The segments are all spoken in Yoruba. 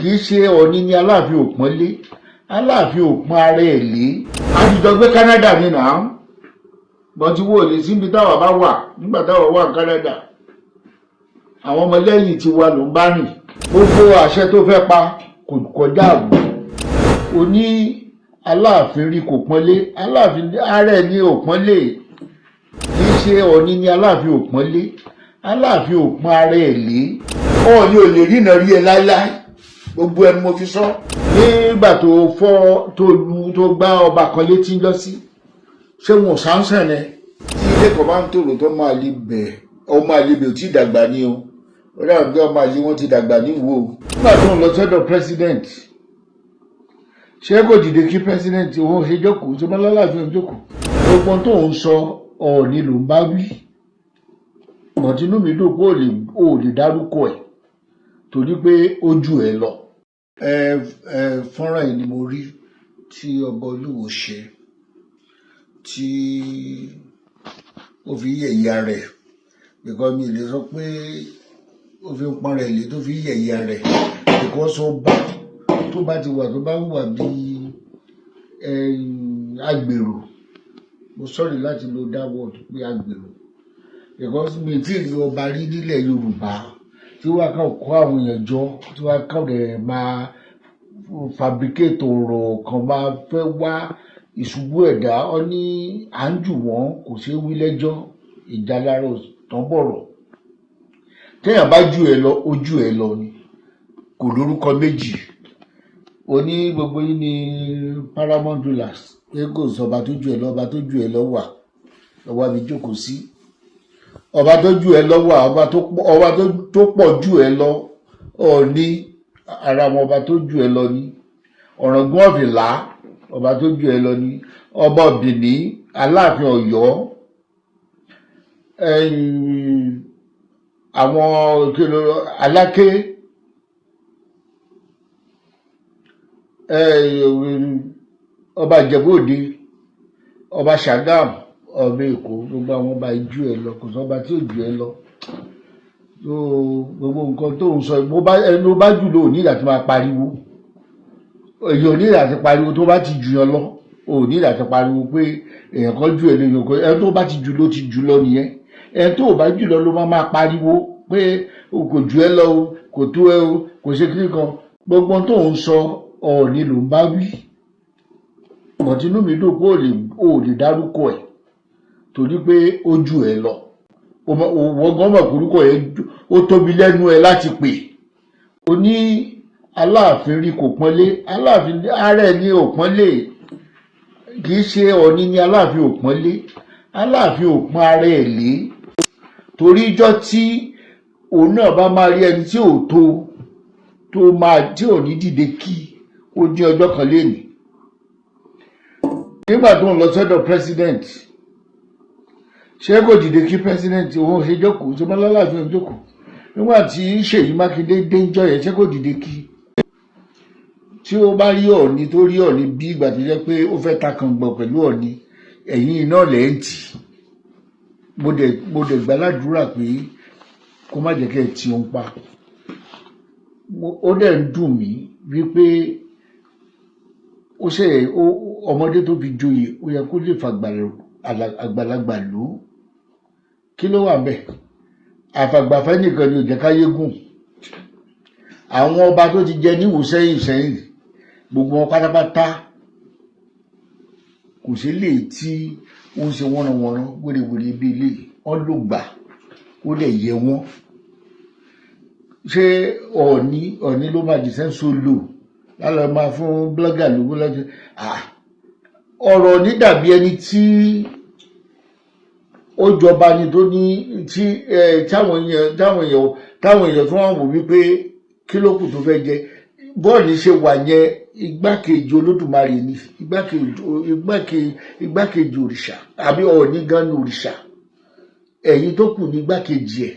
kì í ṣe Ọọ̀ni ni Aláàfin ò pọ́nlé, Aláàfin ò pọ́n ara ẹ̀ lé. A ti jọ gbé Canada ní náà bọ́n ti wò lè síbi táwa bá wà nígbà táwa wà ní Canada. Àwọn ọmọlẹ́yìn ti wà ló ń bá rìn. Gbogbo àṣẹ tó fẹ́ pa kò kọjá àbò. Ó ní Aláàfin rí kò pọ́nlé, Aláàfin ara ẹ̀ ní ò pọ́nlé. Kì í ṣe Ọọ̀ni ni Aláàfin ò pọ́nlé, Aláàfin ò pọ́n ara ẹ̀ lé. Ọọ̀ni ò lè rí iná rí ẹ láíláí. Gbogbo ẹni mo fi sọ. Nígbà tó fọ́ tó gbá ọba kan létí ńjọ́ sí, ṣé wọn ò sáńsàn ẹ? Tí ilé kan bá ń tòrò tó máa lè bẹ̀, ọmọ àlebè ò tí ì dàgbà ní o. Ó dàbí pé ọmọ àlè wọn ti dàgbà níwò. Nígbà tó ń lọ sọ́dọ̀ president, ṣé kò dìde kí president òun ṣe jókòó, ṣe mọ́ l'Aláàfin jókòó? Gbogbo tó ń sọ Ọọ̀ni ló ń bá wí. Mọ̀tínú mi dùn pé ò lè dárúkọ ẹ̀ torí pé ó jù ẹ lọ. Fọ́nrán yìí ni mo rí tí ọba Olúwo ṣe tí ó fi yẹ̀yẹ́ rẹ̀, because mi lè sọ pé ó fi ń pọ́n rẹ̀ lé tó fi yẹ̀yẹ́ rẹ̀, because ọba tó bá ti wà tó bá wà bí agbèrò, mo sorry láti lo that word pé agbèrò, because mi tí ì rí ọba rí nílẹ̀ Yorùbá tí wàá kàn kó àwọn èèyàn jọ tí wàá kàn rẹ̀ máa fabricate ọ̀rọ̀ kan máa fẹ́ wá ìṣubú ẹ̀dá. Ọ ní à ń jù wọ́n kò ṣeé wí lẹ́jọ́, ìjà lára tán bọ̀rọ̀. Téèyàn bá jù ẹ lọ, ó jù ẹ lọ ni, kò lórúkọ méjì. Ó ní gbogbo yín ní paramount rulers, pé kò sọba tó jù ẹ lọ, ọba tó jù ẹ lọ wà lọ́wọ́ mi jókòó sí. Ọba tó jù ẹ lọ wà, ọba tó pọ̀ jù ẹ lọ, Ọọ̀ni ara wọn ọba tó jù ẹ lọ ní. Ọ̀ràngún of Ìlá ọba tó jù ẹ lọ ní. Ọba Benin, Aláàfin Ọ̀yọ́, àwọn Aláké, ọba Ìjẹ̀bú Òde, ọba Ṣàgámù, ọba Èkó, gbogbo àwọn ọba jù ẹ lọ, kò sọba tí ò jù ẹ lọ. Gbogbo nǹkan tó ń sọ ẹni ó bá jù lọ ò ní láti máa pariwo. Èyí ò ní láti pariwo tó bá ti jù yàn lọ, ò ní láti pariwo pé èèyàn kan jù ẹ lọ, ẹni tó bá ti jù lọ ti jù lọ nìyẹn. Ẹni tó bá jù lọ ló máa pariwo pé kò jù ẹ lọ o, kò tó ẹ o, kò ṣe kíní kan. Gbogbo tó ń sọ Ọọ̀ni ló ń bá wí. Mọ̀tínú mi dùn pé ò lè dárúkọ ẹ̀ torí pé ó jù ẹ lọ. Wọ́n gan mọ̀ orúkọ ẹ̀ ó tóbi lẹ́nu ẹ láti pè. Ó ní Aláàfin rí kò pọ́nlé, Aláàfin ara ẹ̀ ní ò pọ́nlé. Kì í ṣe Ọọ̀ni ni Aláàfin ò pọ́nlé, Aláàfin ò pọ́n ara ẹ̀ lé. Torí ijọ́ tí òun náà bá máa rí ẹni tí ò tí ò ní dìde kí ó ní ọjọ́ kan lénìí. Nígbà tó ń lọ sọ́dọ̀ president, ṣé kò dìde kí president òun ṣe jókòó, ṣe mọ́ l'Aláàfin jókòó? Nígbà tí Ṣèyí Mákindé dé ńjọ́ yẹn, ṣé kò dìde kí? Tí ó bá rí Ọọ̀ni tó rí Ọọ̀ni bí ìgbà tó jẹ́ pé ó fẹ́ takàngbọ̀n pẹ̀lú Ọọ̀ni, ẹ̀yìn iná lẹ̀ ń tì. Mo dẹ̀ gbàládùúrà pé kó má jẹ́ kẹ́ ẹ ti òun pa. Ó dẹ̀ ń dùn mí wípé ọmọdé tó fi joyè ó yẹ kó lè àgbàlagbà lò ó. Kí ló wà bẹ́ẹ̀? Àfàgbàfẹ́ nìkan ni ò jẹ́ káyé gùn. Àwọn ọba tó ti jẹ níwò sẹ́yìn gbogbo wọn pátápátá kò sí lè tí wọ́n ṣe wọ́nranwọ̀nran wérewère bí ilé, wọ́n ló gbà ó lè yẹ wọ́n. Ṣé Ọọ̀ni ló máa dìsẹ́ sólò lálọ́ máa fún blọ́gà lówó lọ́jọ́? Ọ̀rọ̀ ní dàbí ẹni tí ó jọba ni tó ní táwọn èèyàn tó wọ́n wò wípé kí ló kù tó fẹ́ jẹ. Bọ́ọ̀lù ṣe wà yẹn, igbákejì Olódùmarè ni, igbákejì òrìṣà, àbí Ọọ̀ni gan ni òrìṣà. Ẹ̀yin tó kù ní igbákejì ẹ̀,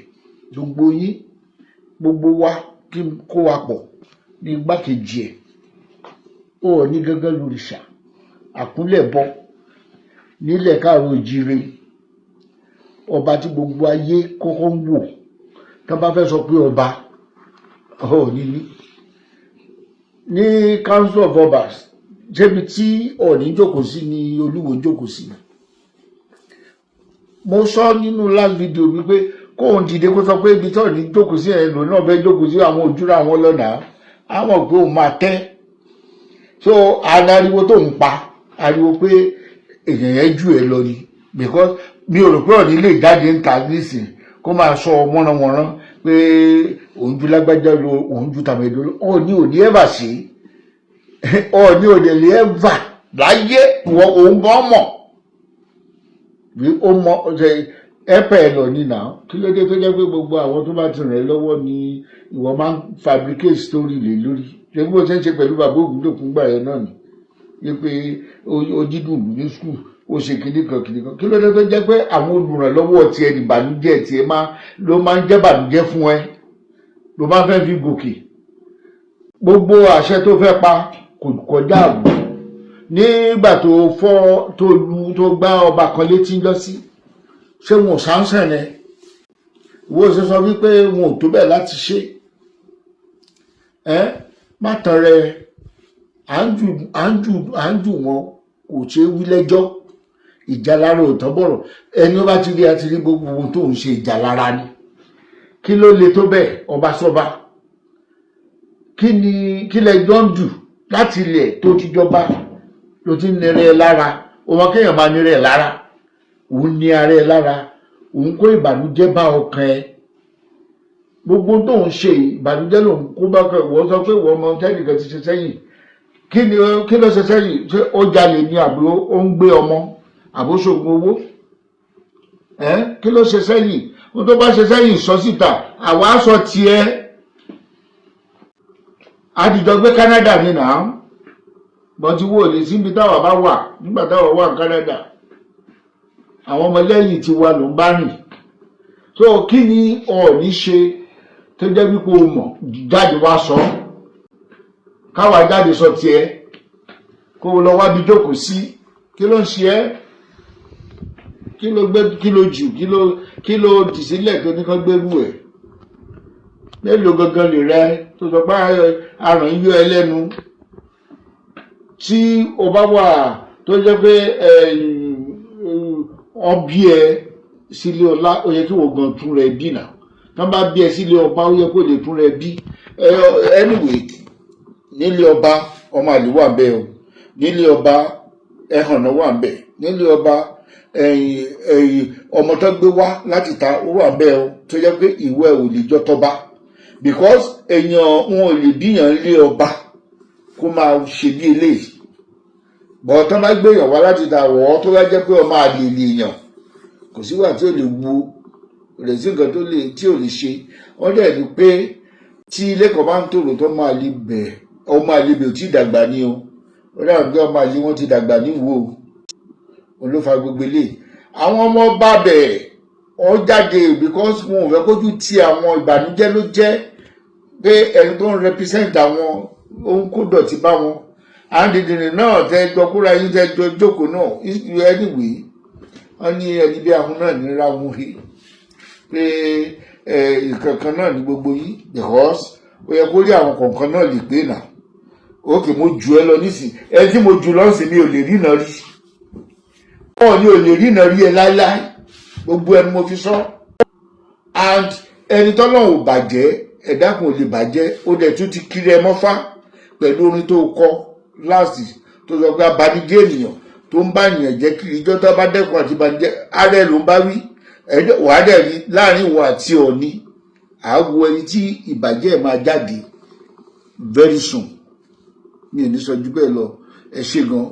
gbogbo yín, gbogbo wa kí kó wa pọ̀ ní igbákejì ẹ̀. Ọọ̀ni gangan lòrìṣà, àkúnlẹ̀bọ nílẹ̀ káàárọ̀ oòjíire, ọba tí gbogbo ayé kọ́kọ́ ń wò. Tí wọ́n bá fẹ́ sọ pé ọba, Ọọ̀ni ni. ní council of obas ṣébi tí Ọọ̀ni jókòó sí ni Olúwo jókòó sí. Mo sọ nínú last video mi pé kóun dìde kó sọ pé ibi tí Ọọ̀ni jókòó sí ẹ̀rọ náà fẹ́ jókòó sí àwọn ojúra àwọn lọ́nà àwọn pé òun máa tẹ́. So ariwo tó ń pa ariwo pé èèyàn yẹn jù ẹ lọ ni, because mi ò rò pé Ọọ̀ni lè jáde ń ta nísìn kó máa sọ mọ́rànmọ́rán pé òun ju lágbájá lọ òun ju tàmẹ̀dọ́ lọ. Ọọ̀ni ò ní ẹ̀bà sí Ọọ̀ni ò lè lè ẹ̀bà láyé òun gan mọ̀ bí ó mọ ẹ̀pẹ̀ ẹ̀ lọ nínà. Kí ló dé tó jẹ́ pé gbogbo àwọn tó bá ti rìn lọ́wọ́ ni ìwọ máa ń fabricate story lé lórí. Ṣé bí ó ṣe ń ṣe pẹ̀lú bàbá Ògúndòkun gbà yẹn náà ni wípé ojídùn ní skul ó ṣe kìnnìkan. Kí ló dé tó jẹ́ pé àwọn olùrànlọ́wọ́ tiẹ̀ ní ìbànújẹ́ tiẹ̀ ló máa ń jẹ́ ìbànújẹ́ fún ẹ, ló máa fẹ́ fi gòkè. Gbogbo àṣẹ tó fẹ́ pa kò kọjá àbò. Nígbà tó fọ́ tó gbá ọba kan létí lọ́sí, ṣé wọn ò sáńsẹ̀ ni? Wo ṣe sọ wípé wọn ò tó bẹ́ẹ̀ láti ṣe? Má tan rẹ, à ń jù wọn kò ṣe wí lẹ́jọ́. Ìjà lára ò tán bọ̀rọ̀. Ẹni ó bá ti rí àti rí gbogbo ohun tó ń ṣe ìjà lára ni. Kí ló le tó bẹ́ẹ̀ ọba sọ́ba? Kí lẹjọ́ ń dù láti ilẹ̀ tó ti jọba ló ti ń nírẹ̀ lára? Ọmọ kéèyàn máa nírẹ̀ lára, òun ní ara ẹ lára, òun kó ìbànújẹ́ bá ọkàn ẹ. Gbogbo tó ń ṣe ìbànújẹ́ lòun kó bá ọkàn ẹ. Wọ́n sọ pé wọ́n ọmọ tẹ́nìkan ti ṣe sẹ́yìn. Kí ló ṣe sẹ́yìn? Ṣé ó jalè ní àbúrò ó ń gbé ọmọ àbóṣogbo owó? Kí ló ṣe sẹ́yìn? Ó tó bá ṣe sẹ́yìn sọ síta, àwa sọ tiẹ̀. Àdìjọ gbé Canada ní náà, bọ́tí wo lè síbi táwa bá wà nígbà táwa wà ní Canada. Àwọn ọmọlẹ́yìn ti wà ló ń bá rìn. So kí ni Ọọ̀ni ṣe tó jẹ́ wípé o mọ̀ jáde wá sọ? Káwa jáde sọ tiẹ̀ kó lọ wá bí jókòó sí. Kí ló ń ṣe ẹ́? Kí ló gbé, kí ló jù, kí ló dì sílẹ̀ tó ní kán gbérú ẹ̀? Mélòó gangan lè rẹ tó sọ pé àrùn yọ ẹ lẹ́nu? Tí o bá wà tó jẹ́ pé ọbí ẹ sílé ọlá, ó yẹ kí wọ́n gan tún rẹ bí náà. Tán bá bí ẹ sílé ọba, ó yẹ kó lè tún rẹ bí. Anyway, nílé ọba ọmọ àlè wà bẹ́ẹ̀ o, nílé ọba ẹhànnà wà bẹ́ẹ̀, nílé ọba ọmọ tó gbé wá láti ta ó wà bẹ́ẹ̀ o, tó jẹ́ pé ìwọ ẹ̀ ò lè jọ tọba, because èèyàn wọn ò lè bíyàn lé ọba kó máa ṣe bí eléyìí. Bọ̀ tán bá gbé èèyàn wá láti ta wọ́ tó bá jẹ́ pé ọmọ àlè lèèyàn, kò síwà tí ò lè wu rẹ̀ sí nǹkan tí ò lè ṣe. Wọ́n dẹ̀ ní pé tí ilé kan bá ń tòrò tó máa lè bẹ̀, ọmọ àlè bẹ̀ ò tí ì dàgbà ní o. Ó dàbí pé ọmọ àlè wọn ti dàgbà níwò o. Òun ló fa gbogbo eléyìí. Àwọn ọmọ bá bẹ̀ wọ́n jáde because wọn ò fẹ́ kójú tí àwọn ìbànújẹ́ ló jẹ́ pé ẹni tó ń represent àwọn ohun kó dọ̀tí bá wọn. Àndìdìrín náà tẹ́ gbọ́kúra yín tẹ́ jókòó náà anyway. Wọ́n ní ẹni bí ahun náà ní ra wọn he pé ìkankan náà ní gbogbo yín, because ó yẹ kó rí àwọn kọ̀ọ̀kan náà lè pé náà. Ókè mo jù ẹ lọ nísìn, ẹ tí mo jù lọ́sìn mi ò lè rína rí. Ọọ̀ni ò lè rína rí ẹ láíláí, gbogbo ẹni mo fi sọ. And ẹni tọ́lọ́ ò bàjẹ́, ẹ̀dá kan ò lè bàjẹ́. Ó dẹ̀ tún ti kiri ẹ mọ́fá pẹ̀lú orin tó kọ láti tó sọ pé abanijẹ́ ènìyàn tó ń bá ènìyàn jẹ́ kiri ìjọ tó bá dẹ́kun àti ìbànújẹ́ ààrẹ ló ń bá wí. Wàá dẹ̀ rí láàrin ìwọ àti Ọọ̀ni, àáwo ẹni tí ìbàjẹ́ máa jáde very soon. Mi ò ní sọ jù bẹ́ẹ̀ lọ. Ẹ ṣé gan.